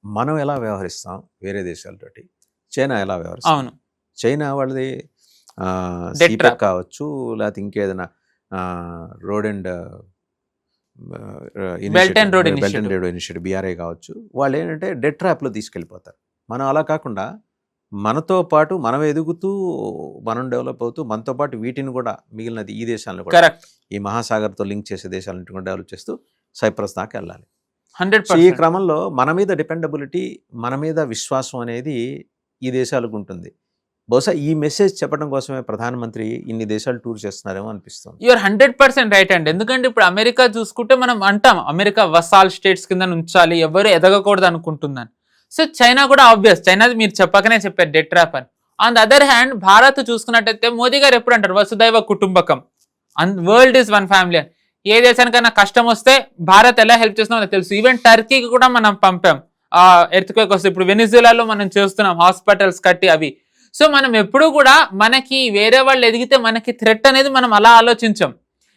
మనం ఎలా వ్యవహరిస్తాం వేరే దేశాలతోటి, చైనా ఎలా వ్యవహరిస్తాం. అవును చైనా వాళ్ళది Debt CPEC trap. కావచ్చు, లేకపోతే ఇంకేదైనా road and Belt and Road belt and Initiative. Road initiative BRI కావచ్చు, వాళ్ళు ఏంటంటే డెట్ ట్రాప్లో తీసుకెళ్ళిపోతారు. మనం అలా కాకుండా మనతో పాటు మనం ఎదుగుతూ మనం డెవలప్ అవుతూ మనతో పాటు వీటిని కూడా మిగిలినది ఈ దేశాలను కూడా కరెక్ట్ ఈ మహాసాగర్తో లింక్ చేసే దేశాలను కూడా డెవలప్ చేస్తూ సైప్రస్ దాకా వెళ్ళాలి. సో ఈ 100%. క్రమంలో మన మీద డిపెండబిలిటీ, మన మీద విశ్వాసం అనేది ఈ దేశాలకు ఉంటుంది. బహుశా ఈ మెసేజ్ చెప్పడం కోసమే ప్రధానమంత్రి ఇన్ని దేశాలు టూర్ చేస్తున్నారేమో అనిపిస్తుంది. యూఆర్ 100% రైట్ అండి. ఎందుకంటే ఇప్పుడు అమెరికా చూసుకుంటే మనం అంటాం అమెరికా వసాల్ స్టేట్స్ కింద ఉంచాలి, ఎవరు ఎదగకూడదు అనుకుంటుందని. సో చైనా కూడా ఆబ్వియస్, చైనా మీరు చెప్పకనే చెప్పారు డెట్ ట్రాప్ అని. On the other hand Bharat చూసుకున్నట్టయితే మోదీ గారు ఎప్పుడు అంటారు వసుదైవ కుటుంబకం, వరల్డ్ ఈజ్ వన్ ఫ్యామిలీ అని. ఏ దేశానికైనా కష్టం వస్తే భారత్ ఎలా హెల్ప్ చేస్తున్నామో తెలుసు. ఈవెన్ టర్కీకి కూడా మనం పంపాం ఎర్త్క్వేక్ వస్తే. ఇప్పుడు వెనిజులాలో మనం చేస్తున్నాం హాస్పిటల్స్ కట్టి అవి. సో మనం ఎప్పుడు కూడా మనకి వేరే వాళ్ళు ఎదిగితే మనకి థ్రెట్ అనేది మనం అలా ఆలోచించాం.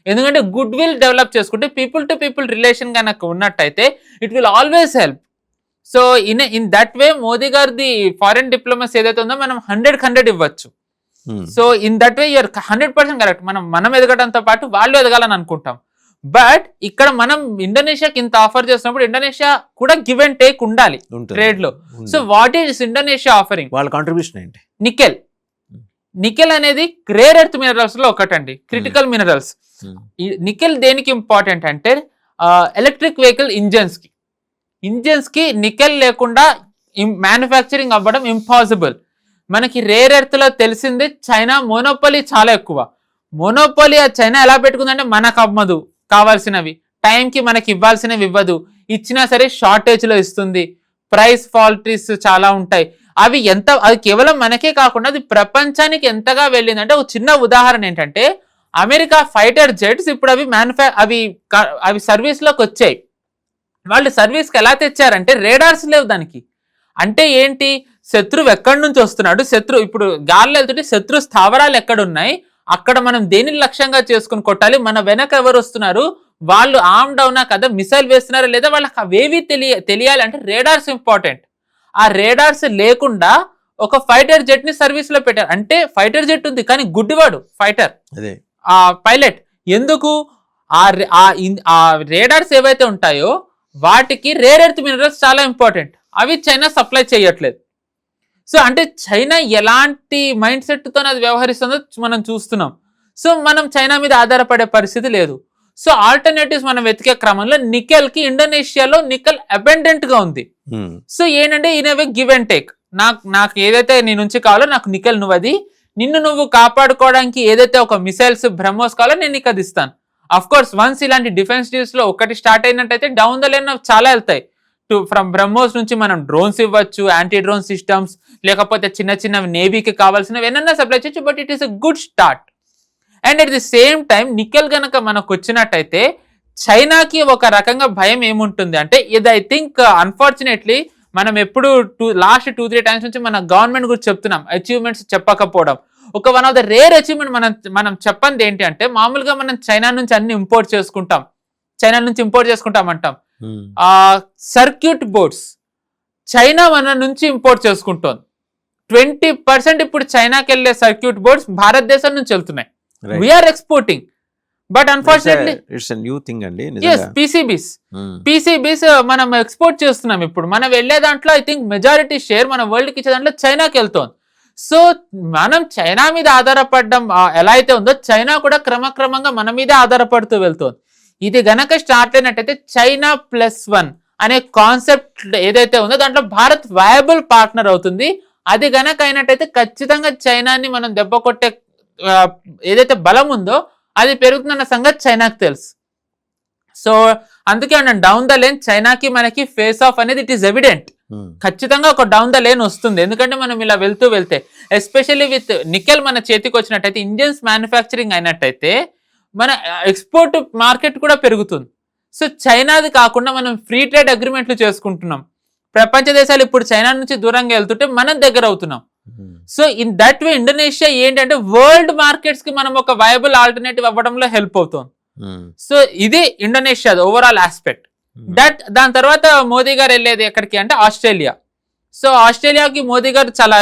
ఎందుకంటే గుడ్ విల్ డెవలప్ చేసుకుంటే పీపుల్ టు పీపుల్ రిలేషన్ కనుక ఉన్నట్టయితే it will always help. So in that way Modi గారిది ఫారెన్ డిప్లొమసీ ఏదైతే ఉందో మనం 100 ఇవ్వచ్చు. So in that way you're 100% correct. మనం ఎదగడంతో పాటు వాళ్ళు ఎదగాలని అనుకుంటాం. బట్ ఇక్కడ మనం ఇండోనేషియాకి ఇంత ఆఫర్ చేసినప్పుడు ఇండోనేషియా కూడా గివ్ అండ్ టేక్ ఉండాలి ట్రేడ్ లో. So what is Indonesia offering? వాళ్ళ కాంట్రిబ్యూషన్ ఏంటి? నికెల్ అనేది రేర్ ఎర్త్ మినరల్స్ లో ఒకటండి, క్రిటికల్ మినరల్స్. నికెల్ దేనికి ఇంపార్టెంట్ అంటే ఎలక్ట్రిక్ వెహికల్ ఇంజన్స్ కి నికెల్ లేకుండా మ్యానుఫ్యాక్చరింగ్ అవ్వడం ఇంపాసిబుల్. మనకి రేర్ ఎర్త్ లో తెలిసింది చైనా మోనోపొలీ చాలా ఎక్కువ. మోనోపొలీ చైనా ఎలా పెట్టుకుందంటే మనకు అమ్మదు, కావాల్సినవి టైంకి మనకి ఇవ్వాల్సినవి ఇవ్వదు, ఇచ్చినా సరే షార్టేజ్ లో ఇస్తుంది, ప్రైస్ ఫాల్టీస్ చాలా ఉంటాయి. అది కేవలం మనకే కాకుండా అది ప్రపంచానికి ఎంతగా వెళ్ళిందంటే ఒక చిన్న ఉదాహరణ ఏంటంటే అమెరికా ఫైటర్ జెట్స్ ఇప్పుడు అవి సర్వీస్ లోకి వచ్చాయి. వాళ్ళు సర్వీస్కి ఎలా తెచ్చారంటే రేడార్స్ లేవు దానికి. అంటే ఏంటి, శత్రువు ఎక్కడి నుంచి వస్తున్నాడు, ఇప్పుడు గాల్లో వెళ్తుంటే శత్రు స్థావరాలు ఎక్కడున్నాయి, అక్కడ మనం దేనిని లక్ష్యంగా చేసుకుని కొట్టాలి, మన వెనక ఎవరు వస్తున్నారు, వాళ్ళు ఆర్మ్ డౌనా కదా, మిసైల్ వేస్తున్నారా లేదా, వాళ్ళకి అవేవి తెలియాలి అంటే రేడార్స్ ఇంపార్టెంట్. ఆ రేడార్స్ లేకుండా ఒక ఫైటర్ జెట్ ని సర్వీస్ లో పెట్టారు. అంటే ఫైటర్ జెట్ ఉంది కానీ గుడ్డివాడు ఫైటర్ ఆ పైలట్. ఎందుకు? ఆ రేడార్స్ ఏవైతే ఉంటాయో వాటికి రేర్ ఎర్త్ మినరల్స్ చాలా ఇంపార్టెంట్. అవి చైనా సప్లై చేయట్లేదు. సో అంటే చైనా ఎలాంటి మైండ్ సెట్ తో అది వ్యవహరిస్తుందో మనం చూస్తున్నాం. సో మనం చైనా మీద ఆధారపడే పరిస్థితి లేదు. సో ఆల్టర్నేటివ్స్ మనం వెతికే క్రమంలో నికెల్ కి ఇండోనేషియాలో నికెల్ అబెండెంట్ గా ఉంది. సో ఏంటంటే ఇన్ గివ్ అండ్ టేక్. నాకు ఏదైతే నీ నుంచి కావాలో నాకు నికెల్ నువ్వు నిన్ను కాపాడుకోవడానికి ఏదైతే ఒక మిసైల్స్ బ్రహ్మోస్ కావాలో నేను నీకు అది ఇస్తాను. అఫ్ కోర్స్ వన్స్ ఇలాంటి డిఫెన్స్ డీల్స్ లో ఒకటి స్టార్ట్ అయినట్టయితే డౌన్ ద లైన్ చాలా వెళ్తాయి. ఫ్రమ్ బ్రహ్మోస్ నుంచి మనం డ్రోన్స్ ఇవ్వచ్చు, యాంటీ డ్రోన్ సిస్టమ్స్, లేకపోతే చిన్న నేవీకి కావాల్సినవి ఏమన్నా సప్లై చేయొచ్చు. But it is a good start. And at the same time nickel గనక మనకు వచ్చినట్టయితే చైనాకి ఒక రకంగా భయం ఏముంటుంది అంటే, ఇది ఐ థింక్ అన్ఫార్చునేట్లీ మనం ఎప్పుడు లాస్ట్ 2-3 టైమ్స్ నుంచి మన గవర్నమెంట్ గురించి చెప్తున్నాం, అచీవ్మెంట్స్ చెప్పకపోవడం. ఒక one of the rare achievement మనం చెప్పండి ఏంటి అంటే, మామూలుగా మనం చైనా నుంచి అన్ని ఇంపోర్ట్ చేసుకుంటాం అంటాం. సర్క్యూట్ బోర్డ్స్ చైనా మన నుంచి ఇంపోర్ట్ చేసుకుంటోంది. 20% ఇప్పుడు చైనాకి వెళ్ళే సర్క్యూట్ బోర్డ్స్ భారతదేశం నుంచి వెళ్తున్నాయి. We're exporting. But unfortunately it's a new thing అండి. పీసీబీస్ మనం ఎక్స్పోర్ట్ చేస్తున్నాం. ఇప్పుడు మనం వెళ్లే దాంట్లో ఐ థింక్ మెజారిటీ షేర్ మన వరల్డ్ కి ఇచ్చే దాంట్లో చైనాకి వెళ్తోంది. సో మనం చైనా మీద ఆధారపడడం ఎలా అయితే ఉందో చైనా కూడా క్రమక్రమంగా మన మీదే ఆధారపడుతూ వెళ్తోంది. ఇది గనక స్టార్ట్ అయినట్టయితే చైనా +1 అనే కాన్సెప్ట్ ఏదైతే ఉందో దాంట్లో భారత్ వయబుల్ పార్ట్నర్ అవుతుంది. అది గనక అయినట్టయితే ఖచ్చితంగా చైనాని మనం దెబ్బ కొట్టే ఏదైతే బలం ఉందో అది పెరుగుతుందన్న సంగతి చైనాకి తెలుసు. సో అందుకే అన్నాను డౌన్ ద లేన్ చైనాకి మనకి ఫేస్ ఆఫ్ అనేది ఇట్ ఈస్ ఎవిడెంట్. ఖచ్చితంగా ఒక డౌన్ ద లేన్ వస్తుంది. ఎందుకంటే మనం ఇలా వెళ్తే ఎస్పెషల్లీ విత్ నికెల్ మన చేతికి వచ్చినట్టయితే, ఇండియన్స్ మ్యానుఫ్యాక్చరింగ్ అయినట్టయితే మన ఎక్స్పోర్ట్ మార్కెట్ కూడా పెరుగుతుంది. సో చైనాది కాకుండా మనం ఫ్రీ ట్రేడ్ అగ్రిమెంట్లు చేసుకుంటున్నాం. ప్రపంచ దేశాలు ఇప్పుడు చైనా నుంచి దూరంగా వెళ్తుంటే మనం దగ్గర అవుతున్నాం. So in that way Indonesia ఏంటంటే వరల్డ్ మార్కెట్స్ కి మనం ఒక వయబుల్ ఆల్టర్నేటివ్ అవ్వడంలో హెల్ప్ అవుతుంది. సో ఇది ఇండోనేషియా ఓవరాల్ ఆస్పెక్ట్. దాని తర్వాత మోదీ గారు వెళ్ళేది ఎక్కడికి అంటే ఆస్ట్రేలియా. సో ఆస్ట్రేలియాకి మోదీ గారు చాలా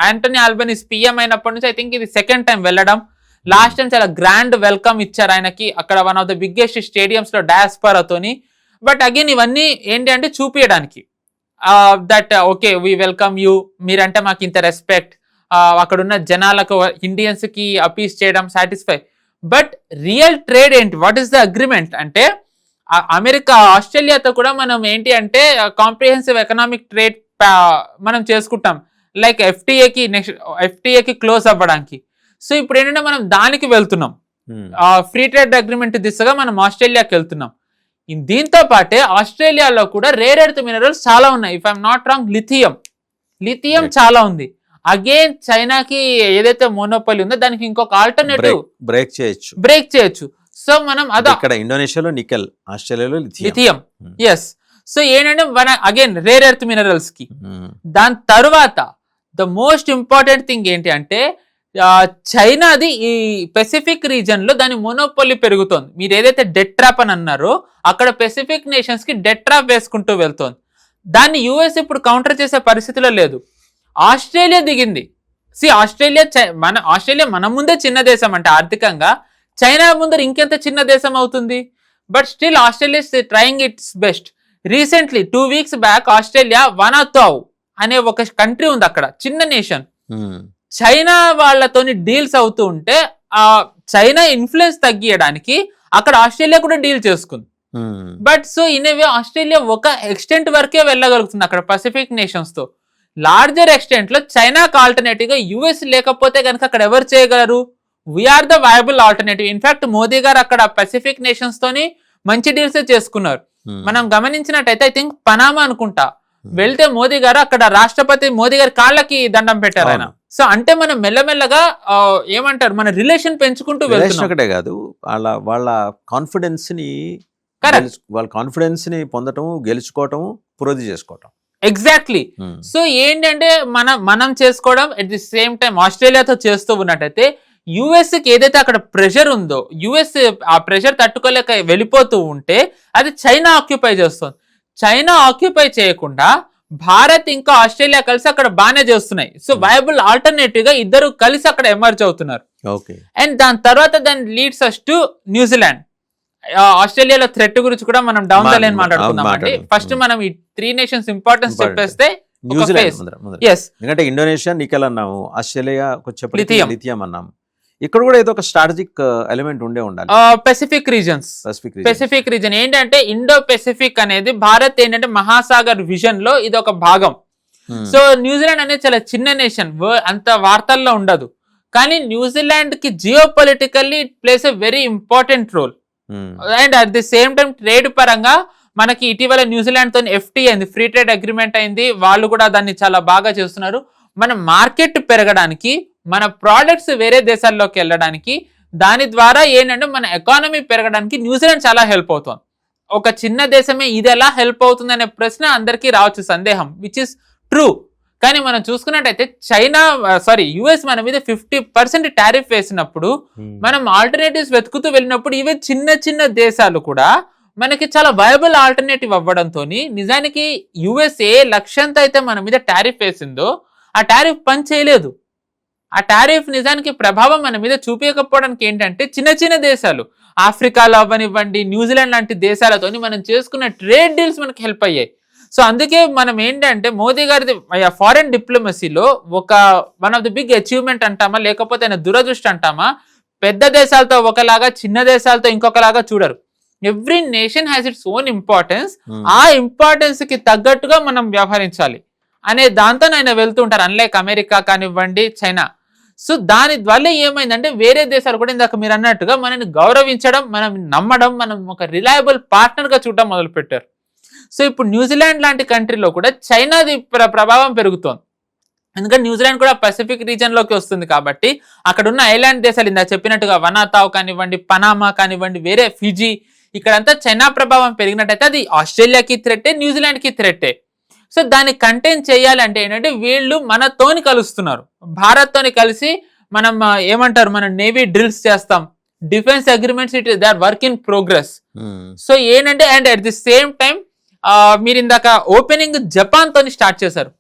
యాంటనీ ఆల్బనీస్ పిఎం అయినప్పటి నుంచి ఐ థింక్ ఇది సెకండ్ టైం వెళ్ళడం. లాస్ట్ టైం చాలా గ్రాండ్ వెల్కమ్ ఇచ్చారు ఆయనకి అక్కడ one of the biggest stadiums లో డయాస్పరాతోని. బట్ అగైన్ ఇవన్నీ ఏంటి అంటే చూపించడానికి that okay we welcome you, మీరంటే మాకు ఇంత రెస్పెక్ట్, అక్కడున్న జనాలకు ఇండియన్స్ కి అపీస్ చేయడం సాటిస్ఫై. బట్ రియల్ ట్రేడ్ ఏంటి, వాట్ ఈస్ ద అగ్రిమెంట్ అంటే అమెరికా ఆస్ట్రేలియాతో కూడా మనం ఏంటి అంటే కాంప్రిహెన్సివ్ ఎకనామిక్ ట్రేడ్ మనం చేసుకుంటాం లైక్ ఎఫ్టీఏకి క్లోజ్ అవ్వడానికి. సో ఇప్పుడు ఏంటంటే మనం దానికి వెళ్తున్నాం, ఫ్రీ ట్రేడ్ అగ్రిమెంట్ దిశగా మనం ఆస్ట్రేలియాకి వెళ్తున్నాం. దీంతో పాటే ఆస్ట్రేలియాలో కూడా రేర్ ఎర్త్ మినరల్స్ చాలా ఉన్నాయి. If I'm not wrong lithium చాలా ఉంది. అగైన్ చైనాకి ఏదైతే మోనోపోలీ ఉందో దానికి ఇంకొక ఆల్టర్నేటివ్ బ్రేక్ చేయొచ్చు. సో మనం ఇక్కడ ఇండోనేషియాలో నికెల్, ఆస్ట్రేలియాలో లిథియం. ఎస్. సో ఏంటంటే మన అగైన్ రేర్ ఎర్త్ మినరల్స్ కి. దాని తర్వాత ద మోస్ట్ ఇంపార్టెంట్ థింగ్ ఏంటి అంటే చైనాది ఈ పెసిఫిక్ రీజన్ లో దాని మోనోపోలీ పెరుగుతోంది. మీరు ఏదైతే డెట్ ట్రాప్ అని అన్నారో అక్కడ పెసిఫిక్ నేషన్స్ కి డెట్ ట్రాప్ వేసుకుంటూ వెళ్తోంది. దాన్ని యుఎస్ ఇప్పుడు కౌంటర్ చేసే పరిస్థితిలో లేదు. ఆస్ట్రేలియా దిగింది. ఆస్ట్రేలియా మన ముందే చిన్న దేశం అంటే ఆర్థికంగా, చైనా ముందర ఇంకెంత చిన్న దేశం అవుతుంది. But still Australia is trying its best. Recently 2 weeks back Australia Vanuatu అనే ఒక కంట్రీ ఉంది అక్కడ, చిన్న నేషన్. చైనా వాళ్ళతోని డీల్స్ అవుతూ ఉంటే ఆ చైనా ఇన్ఫ్లుయెన్స్ తగ్గియడానికి అక్కడ ఆస్ట్రేలియా కూడా డీల్ చేసుకుంది. But so in a way Australia ఒక ఎక్స్టెంట్ వరకే వెళ్ళగలుగుతుంది అక్కడ పసిఫిక్ నేషన్స్ తో. లార్జర్ ఎక్స్టెంట్ లో చైనాకి ఆల్టర్నేటివ్ గా యుఎస్ లేకపోతే కనుక అక్కడ ఎవరు చేయగలరు? We're the viable alternative. In fact Modi గారు అక్కడ పసిఫిక్ నేషన్స్ తోని మంచి డీల్స్ చేసుకున్నారు. మనం గమనించినట్టయితే ఐ థింక్ పనామా అనుకుంటా వెళ్తే మోదీ గారు అక్కడ రాష్ట్రపతి మోదీ గారి కాళ్ళకి దండం పెట్టారు ఆయన. సో అంటే మనం మెల్లమెల్లగా ఏమంటారు మన రిలేషన్ పెంచుకుంటూ వెళ్తున్నాం. ఒకటే కాదు వాళ్ళ కాన్ఫిడెన్స్ ని పొందటం, గెలుచుకోవటం, పురోధి చేసుకోవటం. ఎగ్జాక్ట్లీ. సో ఏంటంటే మనం చేసుకోవడం అట్ ది సేమ్ టైం ఆస్ట్రేలియాతో చేస్తూ ఉన్నట్టయితే యుఎస్ కి ఏదైతే అక్కడ ప్రెషర్ ఉందో, యుఎస్ ఆ ప్రెషర్ తట్టుకోలేక వెళ్ళిపోతూ ఉంటే అది చైనా ఆక్యుపై చేస్తుంది. చైనా ఆక్యుపై చేయకుండా భారత్ ఇంకా ఆస్ట్రేలియా కలిసి అక్కడ బాగానే చేస్తున్నాయి. సో వయబుల్ ఆల్టర్నేటివ్ గా ఇద్దరు కలిసి అక్కడ ఎమర్జ్ అవుతున్నారు. అండ్ దాని తర్వాత దాని లీడ్స్ అస్ టు న్యూజిలాండ్. ఆస్ట్రేలియాలో థ్రెట్ గురించి కూడా మనం డౌన్ ద లైన్ మాట్లాడుకుందాం అండి. ఫస్ట్ మనం ఈ 3 nations ఇంపార్టెన్స్ చెప్పేస్తే ఎందుకంటే ఇండోనేషియా నికెల్ అన్నాము, ఆస్ట్రేలియా లిథియం అన్నాము. ఇక్కడ కూడా ఏదో ఒక స్ట్రాటజిక్ ఎలిమెంట్ ఉండే ఉండాలి. పెసిఫిక్ రీజన్ ఏంటంటే ఇండో పెసిఫిక్ అనేది భారత్ ఏంటంటే మహాసాగర్ విజన్ లో ఇది ఒక భాగం. సో న్యూజిలాండ్ అనేది చాలా చిన్న నేషన్, అంత వార్తల్లో ఉండదు. కానీ న్యూజిలాండ్ కి geopolitically it plays a very important role. And at the same time trade పరంగా మనకి ఇటీవల న్యూజిలాండ్ తో FTA అయింది, ఫ్రీ ట్రేడ్ అగ్రిమెంట్ అయింది. వాళ్ళు కూడా దాన్ని చాలా బాగా చేస్తున్నారు. మన మార్కెట్ పెరగడానికి, మన ప్రోడక్ట్స్ వేరే దేశాల్లోకి వెళ్ళడానికి, దాని ద్వారా ఏంటంటే మన ఎకానమీ పెరగడానికి న్యూజిలాండ్ చాలా హెల్ప్ అవుతుంది. ఒక చిన్న దేశమే ఇది ఎలా హెల్ప్ అవుతుంది అనే ప్రశ్న అందరికీ రావచ్చు సందేహం, విచ్ ఇస్ ట్రూ. కానీ మనం చూసుకున్నట్టయితే యుఎస్ మన మీద 50% టారిఫ్ వేసినప్పుడు మనం ఆల్టర్నేటివ్స్ వెతుకుతూ వెళ్ళినప్పుడు ఇవే చిన్న చిన్న దేశాలు కూడా మనకి చాలా వయబుల్ ఆల్టర్నేటివ్ అవ్వడంతో నిజానికి యుఎస్ ఏ లక్ష్యంతో అయితే మన మీద టారిఫ్ వేసిందో ఆ టారిఫ్ పని చేయలేదు. ఆ టారిఫ్ నిజానికి ప్రభావం మన మీద చూపించకపోవడానికి ఏంటంటే చిన్న చిన్న దేశాలు ఆఫ్రికాలో అవ్వనివ్వండి, న్యూజిలాండ్ లాంటి దేశాలతోని మనం చేసుకున్న ట్రేడ్ డీల్స్ మనకి హెల్ప్ అయ్యాయి. సో అందుకే మనం ఏంటంటే మోదీ గారిది ఫారెన్ డిప్లొమసీలో one of the big achievement అంటామా లేకపోతే ఆయన దురదృష్టి అంటామా, పెద్ద దేశాలతో ఒకలాగా చిన్న దేశాలతో ఇంకొకలాగా చూడరు. Every nation has its own importance. ఆ ఇంపార్టెన్స్ కి తగ్గట్టుగా మనం వ్యవహరించాలి అనే దాంతో ఆయన వెళ్తుంటారు, అన్లైక్ అమెరికా కానివ్వండి, చైనా. సో దాని వల్ల ఏమైందంటే వేరే దేశాలు కూడా ఇందాక మీరు అన్నట్టుగా మనని గౌరవించడం, మనం నమ్మడం, మనం ఒక రిలయబుల్ పార్ట్నర్ గా చూడడం మొదలు పెట్టారు. సో ఇప్పుడు న్యూజిలాండ్ లాంటి కంట్రీలో కూడా చైనాది ప్రభావం పెరుగుతోంది. ఎందుకంటే న్యూజిలాండ్ కూడా పసిఫిక్ రీజన్ లోకి వస్తుంది కాబట్టి అక్కడ ఉన్న ఐలాండ్ దేశాలు ఇందా చెప్పినట్టుగా వనాతావ్ కానివ్వండి, పనామా కానివ్వండి, వేరే ఫిజీ, ఇక్కడంతా చైనా ప్రభావం పెరిగినట్టయితే అది ఆస్ట్రేలియాకి థ్రెట్టే, న్యూజిలాండ్కి థ్రెట్టే. సో దాన్ని కంటైన్ చేయాలంటే ఏంటంటే వీళ్ళు మనతోని కలుస్తున్నారు, భారత్తోని కలిసి మనం ఏమంటారు, మనం నేవీ డ్రిల్స్ చేస్తాం, defence agreements it they are work in progress. Um, so ఏంటంటే and at the same time మీరు ఇందాక ఓపెనింగ్ జపాన్ తోని స్టార్ట్ చేశారు.